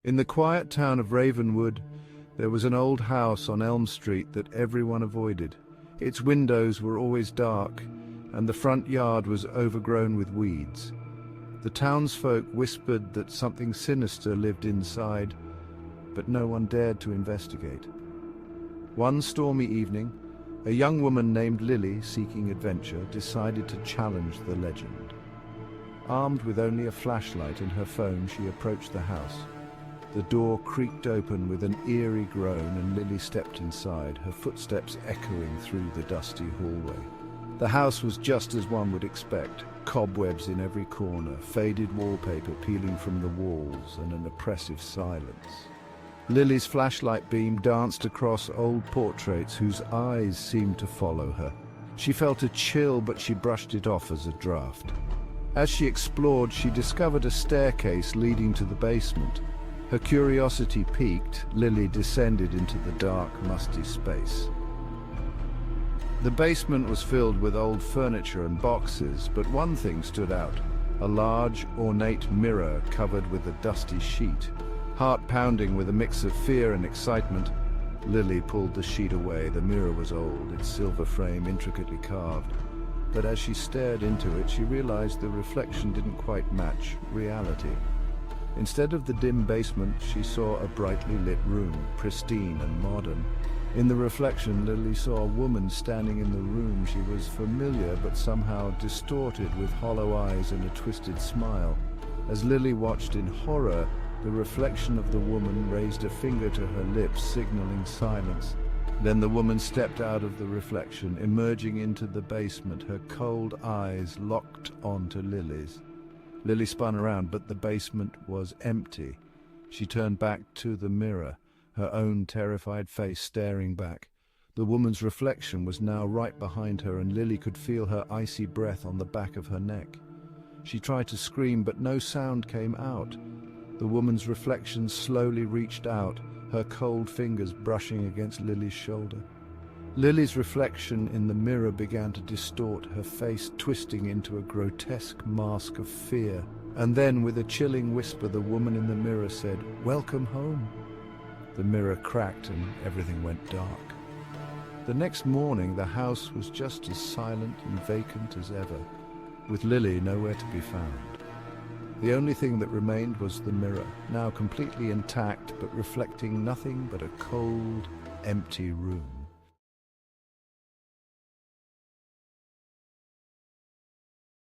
In the quiet town of Ravenwood, there was an old house on Elm Street that everyone avoided. Its windows were always dark, and the front yard was overgrown with weeds. The townsfolk whispered that something sinister lived inside, but no one dared to investigate. One stormy evening, a young woman named Lily, seeking adventure, decided to challenge the legend. Armed with only a flashlight and her phone, she approached the house. The door creaked open with an eerie groan, and Lily stepped inside, her footsteps echoing through the dusty hallway. The house was just as one would expect, cobwebs in every corner, faded wallpaper peeling from the walls, and an oppressive silence. Lily's flashlight beam danced across old portraits whose eyes seemed to follow her. She felt a chill, but she brushed it off as a draft. As she explored, she discovered a staircase leading to the basement. Her curiosity piqued, Lily descended into the dark, musty space. The basement was filled with old furniture and boxes, but one thing stood out: a large, ornate mirror covered with a dusty sheet. Heart pounding with a mix of fear and excitement, Lily pulled the sheet away. The mirror was old, its silver frame intricately carved. But as she stared into it, she realized the reflection didn't quite match reality. Instead of the dim basement, she saw a brightly lit room, pristine and modern. In the reflection, Lily saw a woman standing in the room. She was familiar, but somehow distorted, with hollow eyes and a twisted smile. As Lily watched in horror, the reflection of the woman raised a finger to her lips, signaling silence. Then the woman stepped out of the reflection, emerging into the basement, her cold eyes locked onto Lily's. Lily spun around, but the basement was empty. She turned back to the mirror, her own terrified face staring back. The woman's reflection was now right behind her, and Lily could feel her icy breath on the back of her neck. She tried to scream, but no sound came out. The woman's reflection slowly reached out, her cold fingers brushing against Lily's shoulder. Lily's reflection in the mirror began to distort, her face twisting into a grotesque mask of fear. And then, with a chilling whisper, the woman in the mirror said, "Welcome home." The mirror cracked and everything went dark. The next morning, the house was just as silent and vacant as ever, with Lily nowhere to be found. The only thing that remained was the mirror, now completely intact, but reflecting nothing but a cold, empty room.